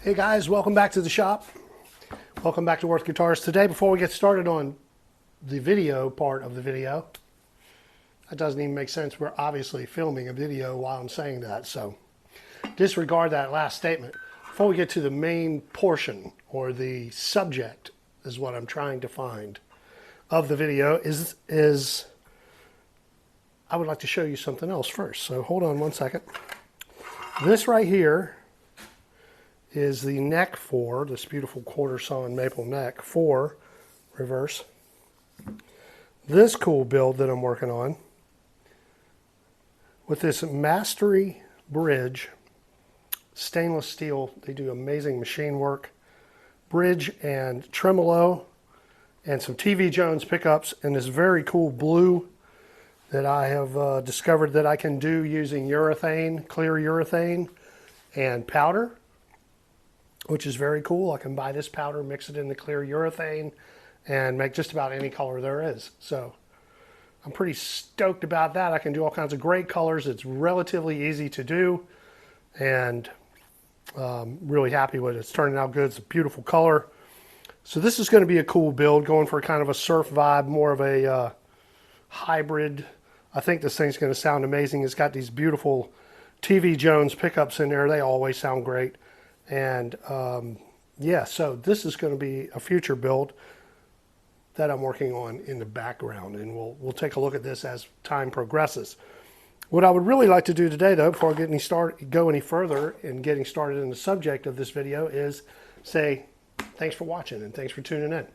Hey guys, welcome back to the shop. Welcome back to Worth Guitars. Today, before we get started on the video part of the video, that doesn't even make sense. We're obviously filming a video while I'm saying that, so disregard that last statement. Before we get to the main portion, or the subject, is what I'm trying to find, of the video, is I would like to show you something else first. So hold on one second. This right here is the neck for this beautiful quarter sawn maple neck for reverse. This cool build that I'm working on with this Mastery bridge, stainless steel. They do amazing machine work. Bridge and tremolo and some TV Jones pickups and this very cool blue that I have discovered that I can do using urethane, clear urethane and powder, which is very cool. I can buy this powder, mix it in the clear urethane, and make just about any color there is. So I'm pretty stoked about that. I can do all kinds of great colors. It's relatively easy to do, and really happy with it. It's turning out good. It's a beautiful color. So this is going to be a cool build, going for kind of a surf vibe, more of a hybrid. I think this thing's going to sound amazing. It's got these beautiful TV Jones pickups in there. They always sound great. And yeah, so this is going to be a future build that I'm working on in the background, and we'll take a look at this as time progresses. What I would really like to do today, though, before I go any further in getting started in the subject of this video, is say thanks for watching and thanks for tuning in.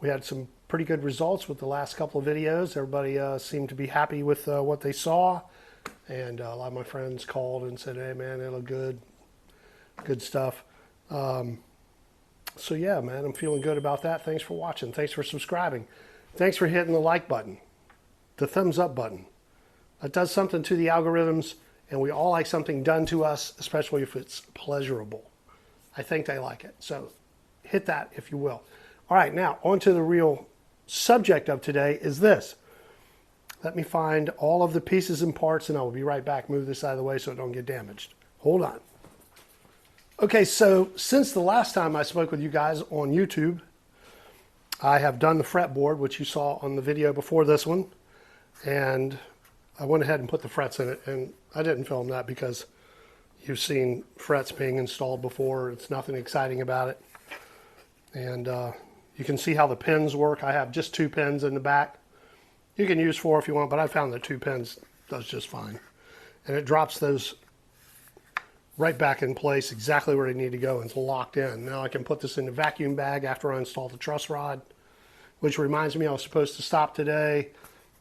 We had some pretty good results with the last couple of videos. Everybody seemed to be happy with what they saw, and a lot of my friends called and said, "Hey, man, they look good." Good stuff. So yeah, man, I'm feeling good about that. Thanks for watching. Thanks for subscribing. Thanks for hitting the like button, the thumbs up button. That does something to the algorithms, and we all like something done to us, especially if it's pleasurable. I think they like it. So hit that if you will. All right, now on to the real subject of today is this. Let me find all of the pieces and parts, and I will be right back. Move this out of the way so it don't get damaged. Hold on. Okay, so since the last time I spoke with you guys on YouTube, I have done the fretboard, which you saw on the video before this one, and I went ahead and put the frets in it, and I didn't film that because you've seen frets being installed before. It's nothing exciting about it, and you can see how the pins work. I have just 2 pins in the back. You can use 4 if you want, but I found that 2 pins does just fine, and it drops those right back in place exactly where they need to go, and it's locked in. Now I can put this in the vacuum bag after I install the truss rod, which reminds me I was supposed to stop today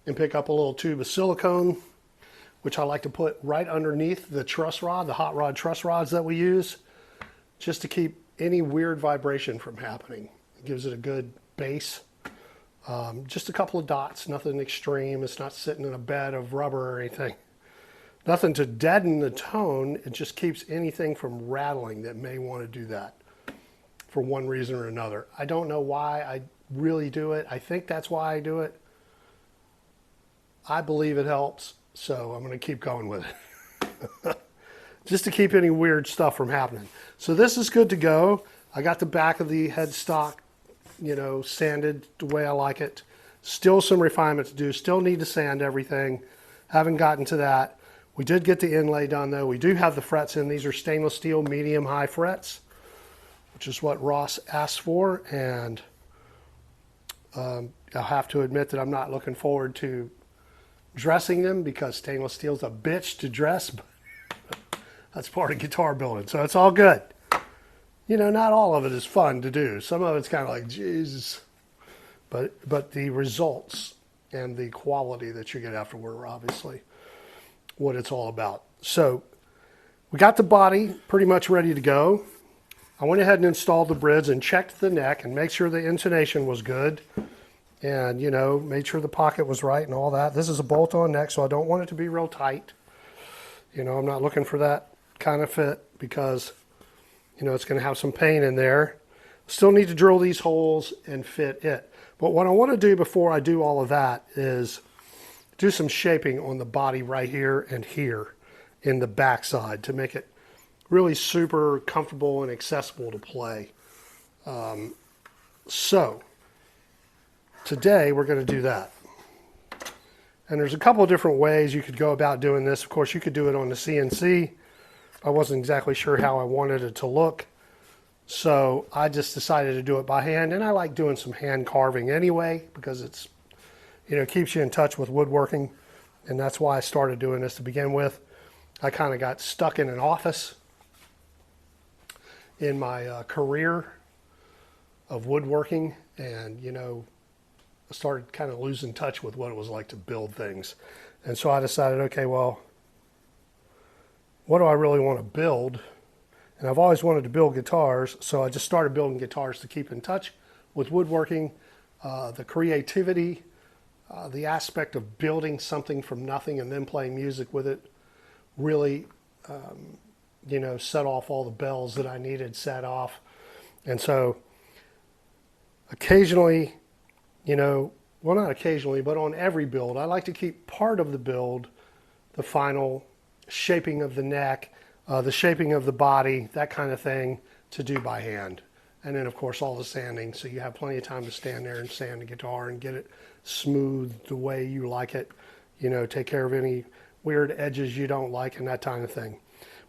and pick up a little tube of silicone, which I like to put right underneath the truss rod, the hot rod truss rods that we use, just to keep any weird vibration from happening. It gives it a good base. Just a couple of dots, nothing extreme. It's not sitting in a bed of rubber or anything. Nothing to deaden the tone. It just keeps anything from rattling that may want to do that for one reason or another. I don't know why I really do it. I think that's why I do it. I believe it helps, so I'm going to keep going with it. Just to keep any weird stuff from happening. So this is good to go. I got the back of the headstock, sanded the way I like it. Still some refinement to do. Still need to sand everything. Haven't gotten to that. We did get the inlay done, though. We do have the frets in. These are stainless steel medium-high frets, which is what Ross asked for. And I'll have to admit that I'm not looking forward to dressing them because stainless steel's a bitch to dress. But that's part of guitar building, so it's all good. Not all of it is fun to do. Some of it's kind of like, Jesus. But the results and the quality that you get afterward are obviously what it's all about. So we got the body pretty much ready to go. I went ahead and installed the bridge and checked the neck and made sure the intonation was good, and made sure the pocket was right and all that. This is a bolt-on neck, so I don't want it to be real tight. I'm not looking for that kind of fit because it's going to have some pain in there. Still need to drill these holes and fit it. But what I want to do before I do all of that is do some shaping on the body right here and here in the back side to make it really super comfortable and accessible to play. So today we're going to do that. And there's a couple of different ways you could go about doing this. Of course, you could do it on the CNC. I wasn't exactly sure how I wanted it to look, so I just decided to do it by hand. And I like doing some hand carving anyway because it's, you know, keeps you in touch with woodworking, and that's why I started doing this to begin with. I kind of got stuck in an office in my career of woodworking, and you know, I started kind of losing touch with what it was like to build things. And so I decided, okay, well, what do I really want to build? And I've always wanted to build guitars, so I just started building guitars to keep in touch with woodworking, the creativity, the aspect of building something from nothing and then playing music with it really, you know, set off all the bells that I needed set off. And so occasionally, you know, well, not occasionally, but on every build, I like to keep part of the build, the final shaping of the neck, the shaping of the body, that kind of thing, to do by hand. And then, of course, all the sanding, so you have plenty of time to stand there and sand the guitar and get it smooth the way you like it. You know, take care of any weird edges you don't like and that kind of thing.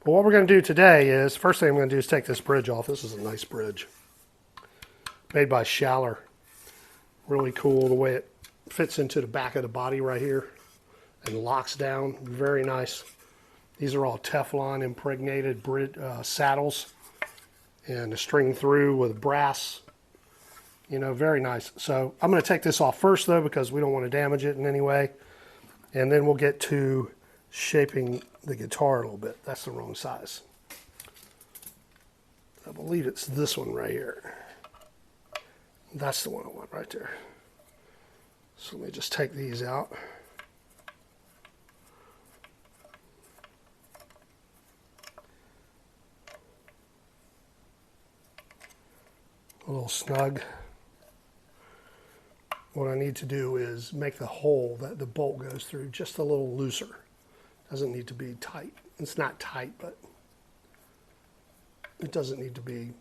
But what we're going to do today is, first thing I'm going to do is take this bridge off. This is a nice bridge made by Schaller. Really cool the way it fits into the back of the body right here and locks down. Very nice. These are all Teflon impregnated saddles, and the string through with brass. You know, very nice. So I'm going to take this off first though, because we don't want to damage it in any way. And then we'll get to shaping the guitar a little bit. That's the wrong size. I believe it's this one right here. That's the one I want right there. So let me just take these out. A little snug. What I need to do is make the hole that the bolt goes through just a little looser. Doesn't need to be tight. It's not tight, but it doesn't need to be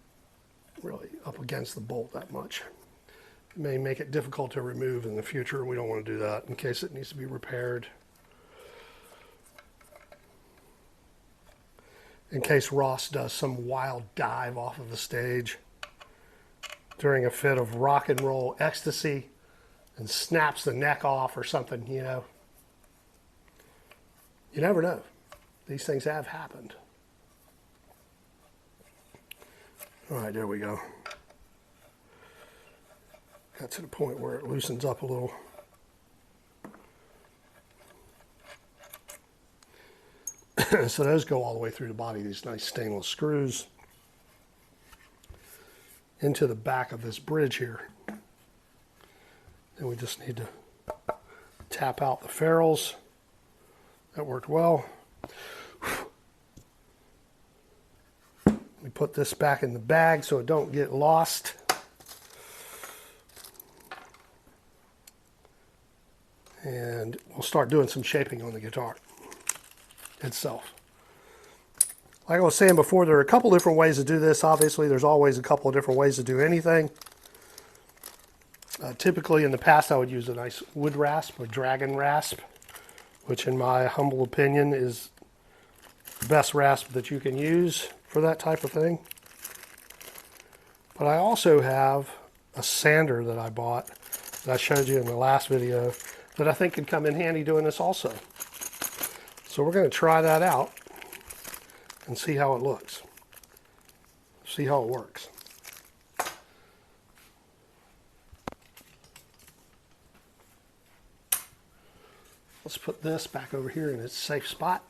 really up against the bolt that much. It may make it difficult to remove in the future. We don't want to do that in case it needs to be repaired. In case Ross does some wild dive off of the stage during a fit of rock and roll ecstasy and snaps the neck off or something, you know. You never know. These things have happened. All right, there we go. Got to the point where it loosens up a little. So those go all the way through the body, these nice stainless screws into the back of this bridge here. And we just need to tap out the ferrules. That worked well. We put this back in the bag so it don't get lost. And we'll start doing some shaping on the guitar itself. Like I was saying before, there are a couple different ways to do this. Obviously, there's always a couple of different ways to do anything. Typically, in the past, I would use a nice wood rasp, a dragon rasp, which in my humble opinion is the best rasp that you can use for that type of thing. But I also have a sander that I bought that I showed you in the last video that I think could come in handy doing this also. So we're going to try that out and see how it looks. See how it works. Let's put this back over here in its safe spot.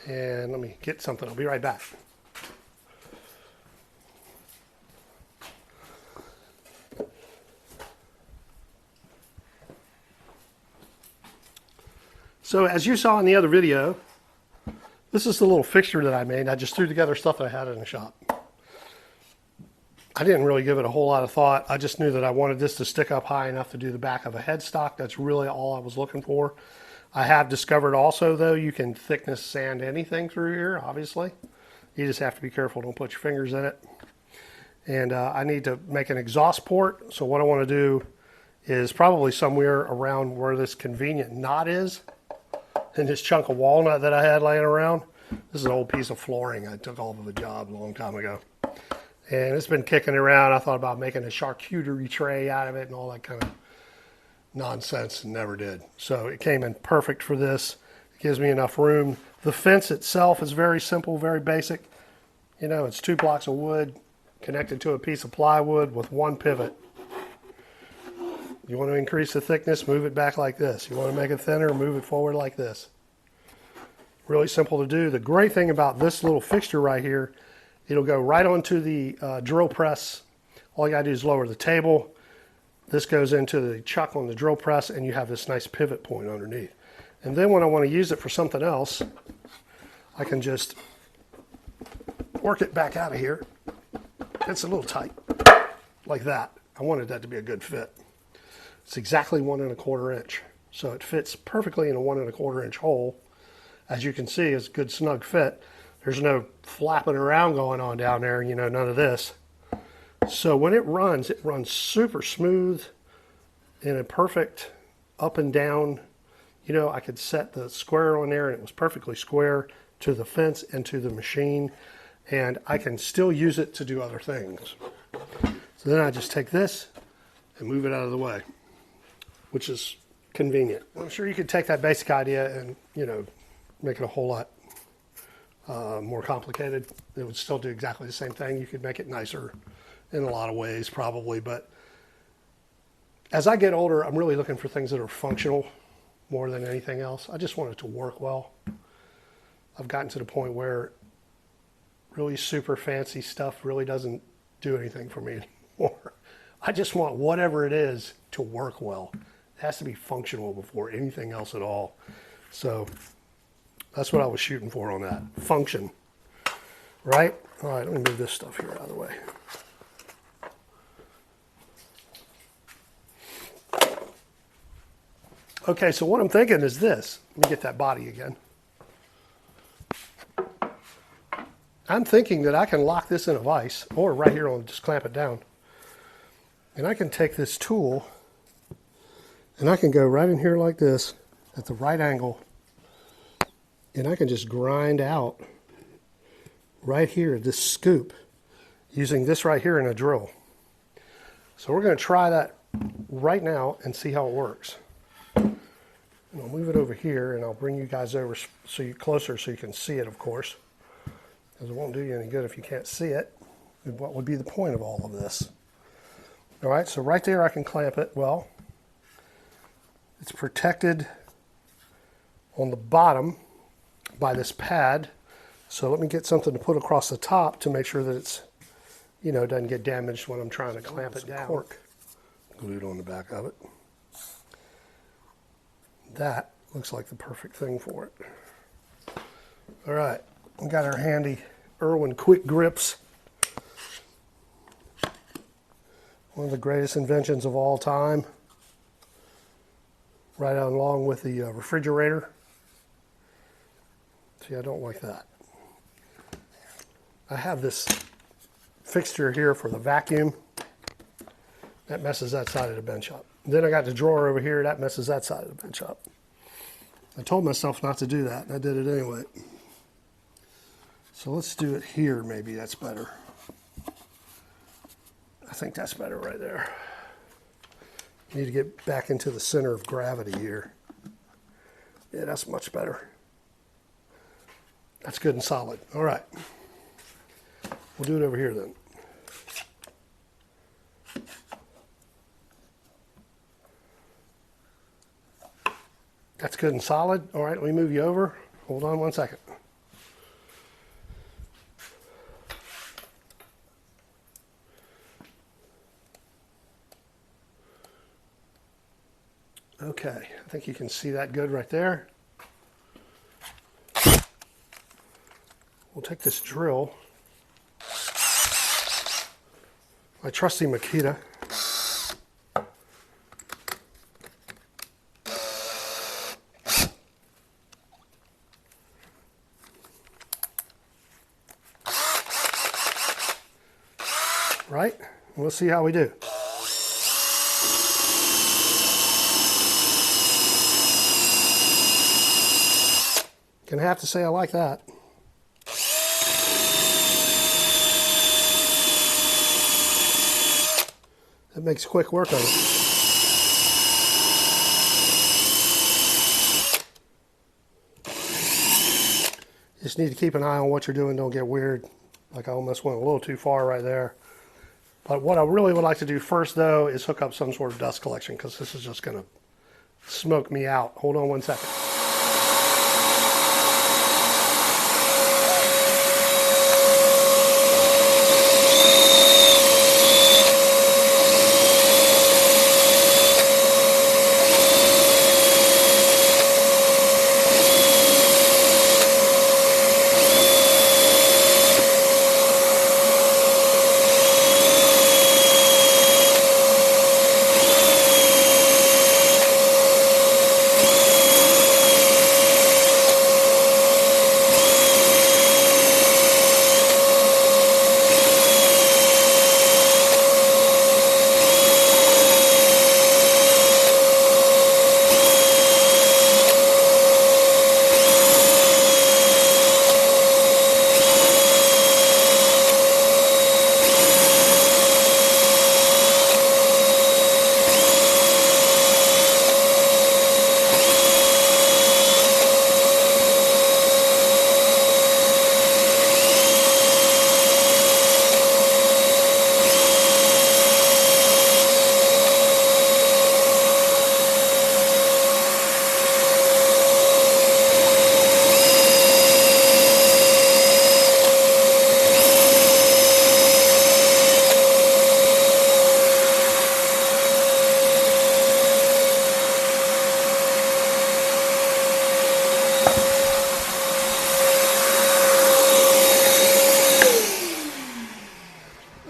And let me get something. I'll be right back. So as you saw in the other video, this is the little fixture that I made. I just threw together stuff that I had in the shop. I didn't really give it a whole lot of thought. I just knew that I wanted this to stick up high enough to do the back of a headstock. That's really all I was looking for. I have discovered also, though, you can thickness sand anything through here, obviously. You just have to be careful, don't put your fingers in it. And I need to make an exhaust port, so what I want to do is probably somewhere around where this convenient knot is, and this chunk of walnut that I had laying around. This is an old piece of flooring I took off of a job a long time ago. And it's been kicking around. I thought about making a charcuterie tray out of it and all that kind of nonsense, and never did. So it came in perfect for this. It gives me enough room. The fence itself is very simple, very basic. You know, it's 2 blocks of wood connected to a piece of plywood with 1 pivot. You want to increase the thickness, move it back like this. You want to make it thinner, move it forward like this. Really simple to do. The great thing about this little fixture right here, it'll go right onto the drill press. All you gotta do is lower the table. This goes into the chuck on the drill press, and you have this nice pivot point underneath. And then when I want to use it for something else, I can just work it back out of here. It's a little tight, like that. I wanted that to be a good fit. It's exactly 1 1/4 inch. So it fits perfectly in a 1 1/4 inch hole. As you can see, it's a good snug fit. There's no flapping around going on down there, you know, none of this. So when it runs super smooth in a perfect up and down. You know, I could set the square on there and it was perfectly square to the fence and to the machine. And I can still use it to do other things. So then I just take this and move it out of the way, which is convenient. I'm sure you could take that basic idea and, you know, make it a whole lot more complicated. It would still do exactly the same thing. You could make it nicer in a lot of ways probably, but as I get older, I'm really looking for things that are functional more than anything else. I just want it to work well. I've gotten to the point where really super fancy stuff really doesn't do anything for me anymore. I just want whatever it is to work well. It has to be functional before anything else at all. So that's what I was shooting for on that. Function. Right? All right, let me move this stuff here out of the way. Okay, so what I'm thinking is this. Let me get that body again. I'm thinking that I can lock this in a vise, or right here, I'll just clamp it down. And I can take this tool, and I can go right in here like this, at the right angle, and I can just grind out right here, this scoop, using this right here in a drill. So we're going to try that right now and see how it works. And I'll move it over here, and I'll bring you guys over closer so you can see it, of course. Because it won't do you any good if you can't see it. And what would be the point of all of this? All right, so right there I can clamp it. Well, it's protected on the bottom by this pad. So let me get something to put across the top to make sure that it's, you know, doesn't get damaged when I'm trying to clamp it down. Cork glued on the back of it. That looks like the perfect thing for it. All right, we got our handy Irwin quick grips. One of the greatest inventions of all time. Right along with the refrigerator. See, I don't like that. I have this fixture here for the vacuum. That messes that side of the bench up. Then I got the drawer over here, that messes that side of the bench up. I told myself not to do that, and I did it anyway. So let's do it here, maybe that's better. I think that's better right there. Need to get back into the center of gravity here. Yeah, that's much better. That's good and solid. All right. We'll do it over here then. That's good and solid. All right, let me move you over. Hold on one second. Okay, I think you can see that good right there. We'll take this drill, my trusty Makita, right? We'll see how we do. Gonna have to say I like that. That makes quick work of it. Just need to keep an eye on what you're doing. Don't get weird. Like I almost went a little too far right there. But what I really would like to do first, though, is hook up some sort of dust collection, because this is just going to smoke me out. Hold on one second.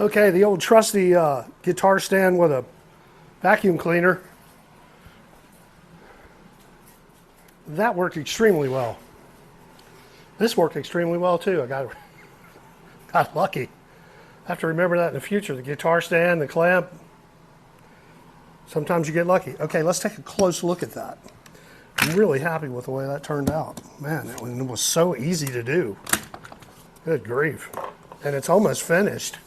Okay, the old trusty guitar stand with a vacuum cleaner. That worked extremely well. This worked extremely well too. I got lucky. I have to remember that in the future. The guitar stand, the clamp. Sometimes you get lucky. Okay, let's take a close look at that. I'm really happy with the way that turned out. Man, it was so easy to do. Good grief. And it's almost finished.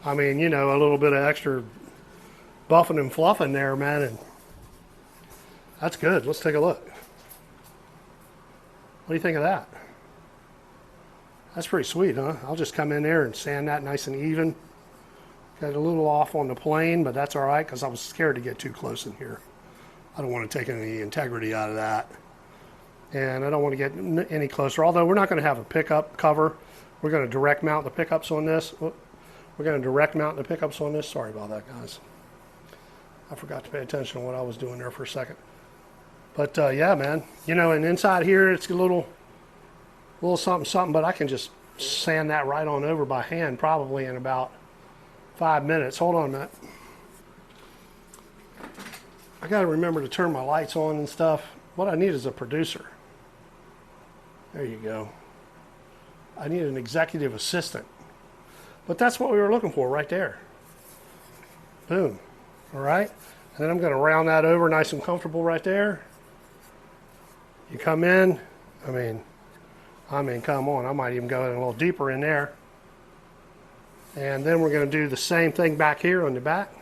I mean, you know, a little bit of extra buffing and fluffing there, man, and that's good. Let's take a look. What do you think of that? That's pretty sweet, huh? I'll just come in there and sand that nice and even. Got a little off on the plane, but that's all right, because I was scared to get too close in here. I don't want to take any integrity out of that. And I don't want to get any closer, although we're not going to have a pickup cover. We're going to direct mount the pickups on this. We're going to direct mount the pickups on this. Sorry about that, guys. I forgot to pay attention to what I was doing there for a second. But yeah, man, you know, and inside here it's a little something, but I can just sand that right on over by hand probably in about 5 minutes. Hold on a minute. I got to remember to turn my lights on and stuff. What I need is a producer. There you go. I need an executive assistant. But that's what we were looking for right there. Boom. All right. And then I'm going to round that over nice and comfortable right there. You come in. I mean, come on. I might even go in a little deeper in there. And then we're going to do the same thing back here on the back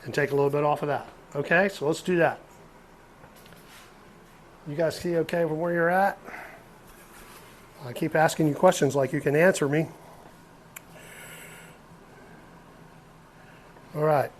and take a little bit off of that. Okay, so let's do that. You guys see okay from where you're at? I keep asking you questions like you can answer me. All right.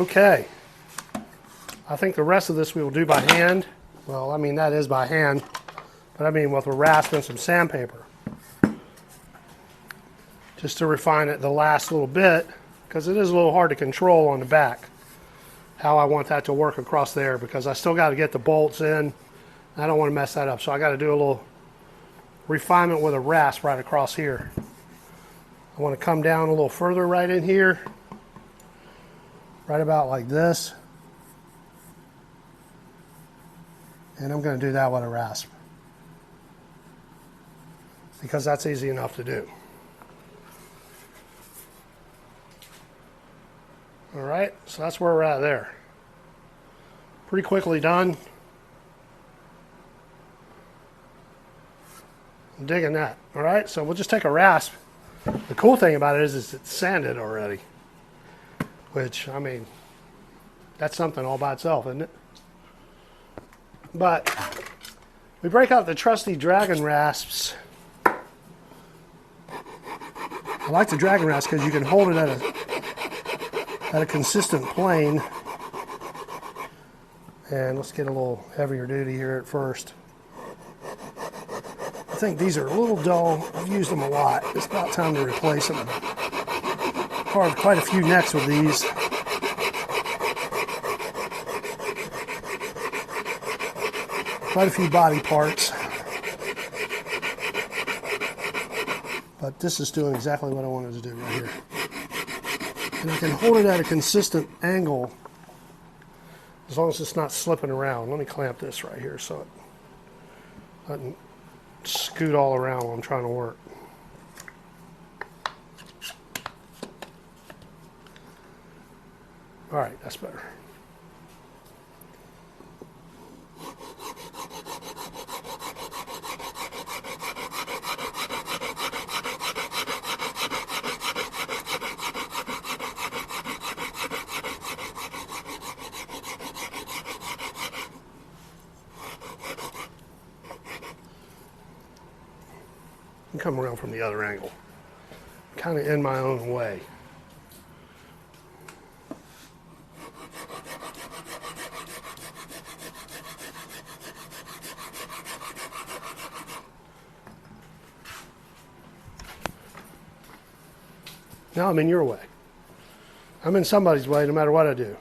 Okay. I think the rest of this we will do by hand. Well, I mean, that is by hand, but I mean with a rasp and some sandpaper. Just to refine it the last little bit, because it is a little hard to control on the back, how I want that to work across there, because I still got to get the bolts in. I don't want to mess that up, so I got to do a little refinement with a rasp right across here. I want to come down a little further right in here, right about like this. And I'm going to do that with a rasp, because that's easy enough to do. All right, so that's where we're at there. Pretty quickly done. I'm digging that. All right, so we'll just take a rasp. The cool thing about it is it's sanded already, which, I mean, that's something all by itself, isn't it? But we break out the trusty dragon rasps. I like the dragon rasp because you can hold it at a consistent plane. And let's get a little heavier duty here at first. I think these are a little dull. I've used them a lot. It's about time to replace them. Carved quite a few necks with these. Quite a few body parts. But this is doing exactly what I wanted to do right here. And I can hold it at a consistent angle as long as it's not slipping around. Let me clamp this right here so it doesn't scoot all around while I'm trying to work. All right, that's better. And come around from the other angle. Kind of in my own way. Now I'm in your way. I'm in somebody's way no matter what I do.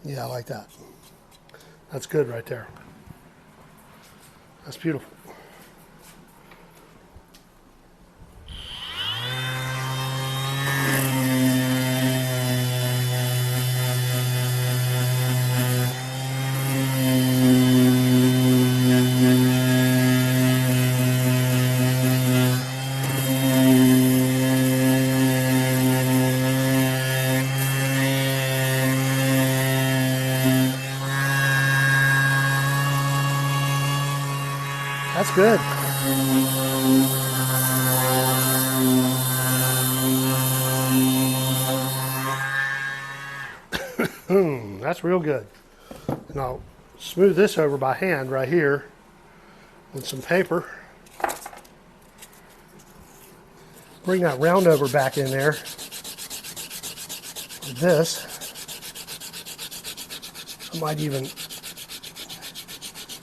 Yeah, I like that. That's good right there. That's beautiful. That's good. That's real good. And I'll smooth this over by hand right here with some paper. Bring that round over back in there with this. I might even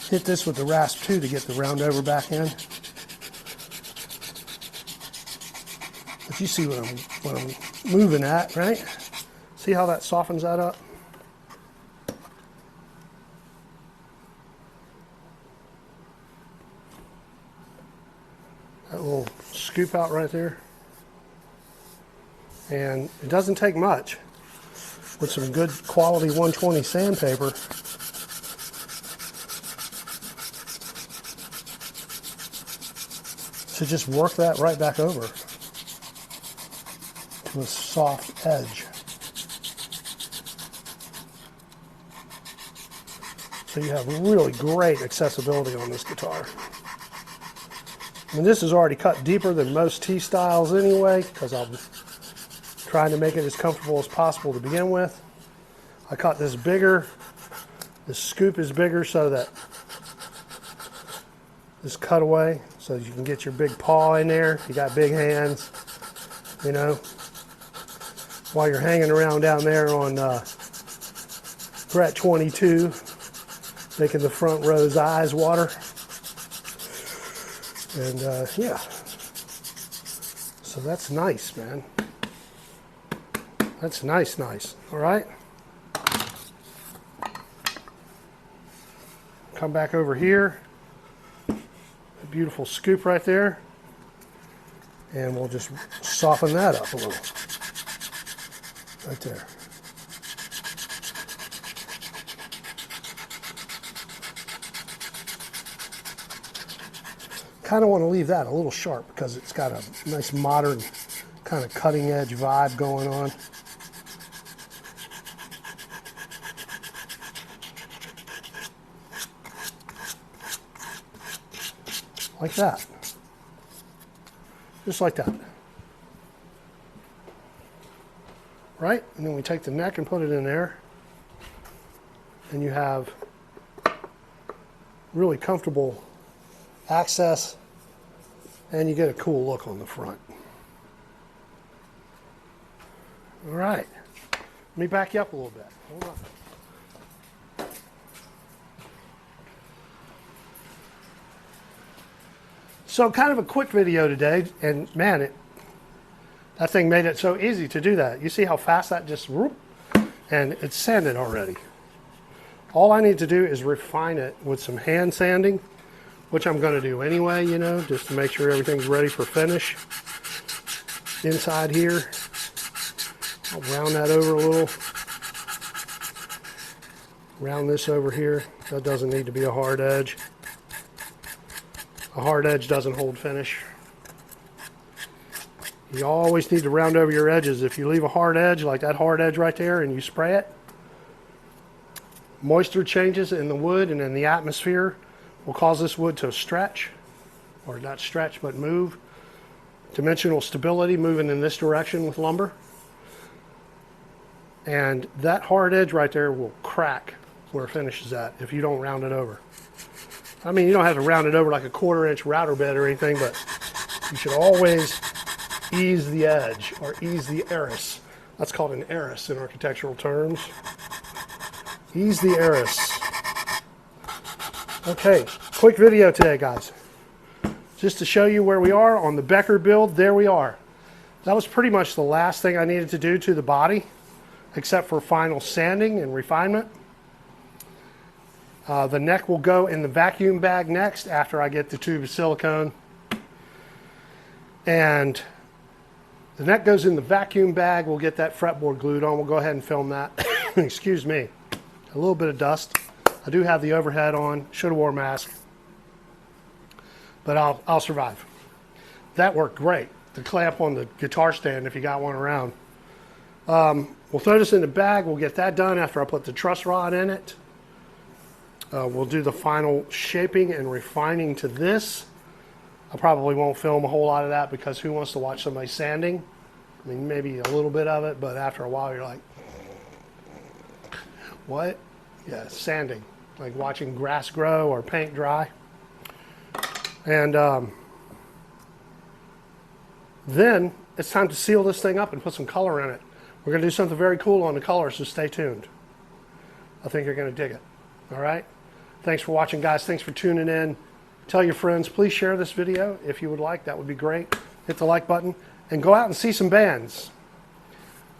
hit this with the rasp too to get the round over back in. But you see what I'm moving at, right? See how that softens that up? That little scoop out right there. And it doesn't take much with some good quality 120 sandpaper. To just work that right back over to a soft edge. So you have really great accessibility on this guitar. And this is already cut deeper than most T styles anyway, because I'm trying to make it as comfortable as possible to begin with. I cut this bigger. This scoop is bigger so that this cutaway, so you can get your big paw in there. You got big hands, you know, while you're hanging around down there on fret 22, making the front row's eyes water. And yeah, so that's nice, man. That's nice. All right. Come back over here. A beautiful scoop right there. And we'll just soften that up a little. Right there. Kind of want to leave that a little sharp because it's got a nice modern kind of cutting edge vibe going on. Like that. Just like that. Right? And then we take the neck and put it in there. And you have really comfortable access, and you get a cool look on the front. All right. Let me back you up a little bit. Hold on. So kind of a quick video today, and man, that thing made it so easy to do that. You see how fast that just whoop, and it's sanded already. All I need to do is refine it with some hand sanding, which I'm going to do anyway, you know, just to make sure everything's ready for finish. Inside here, I'll round that over a little. Round this over here. That doesn't need to be a hard edge. A hard edge doesn't hold finish. You always need to round over your edges. If you leave a hard edge, like that hard edge right there, and you spray it, moisture changes in the wood and in the atmosphere will cause this wood to stretch, or not stretch, but move. Dimensional stability moving in this direction with lumber. And that hard edge right there will crack where finish is at if you don't round it over. I mean, you don't have to round it over like a 1/4 inch router bed or anything, but you should always ease the edge or ease the eris. That's called an eris in architectural terms. Ease the eris. Okay, quick video today, guys. Just to show you where we are on the Becker build. There we are. That was pretty much the last thing I needed to do to the body, except for final sanding and refinement. The neck will go in the vacuum bag next after I get the tube of silicone. And the neck goes in the vacuum bag. We'll get that fretboard glued on. We'll go ahead and film that. Excuse me. A little bit of dust. I do have the overhead on. Should have worn a mask. But I'll survive. That worked great. The clamp on the guitar stand if you got one around. We'll throw this in the bag. We'll get that done after I put the truss rod in it. We'll do the final shaping and refining to this. I probably won't film a whole lot of that because who wants to watch somebody sanding? I mean, maybe a little bit of it, but after a while you're like, what? Yeah, sanding. Like watching grass grow or paint dry. And then it's time to seal this thing up and put some color in it. We're going to do something very cool on the color, so stay tuned. I think you're going to dig it. All right? Thanks for watching, guys. Thanks for tuning in. Tell your friends. Please share this video if you would like. That would be great. Hit the like button. And go out and see some bands.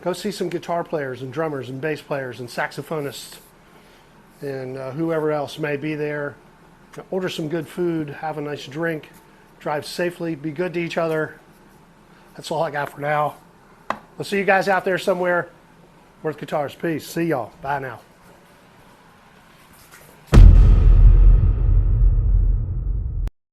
Go see some guitar players and drummers and bass players and saxophonists and whoever else may be there. Order some good food. Have a nice drink. Drive safely. Be good to each other. That's all I got for now. We'll see you guys out there somewhere. Worth Guitars. Peace. See y'all. Bye now.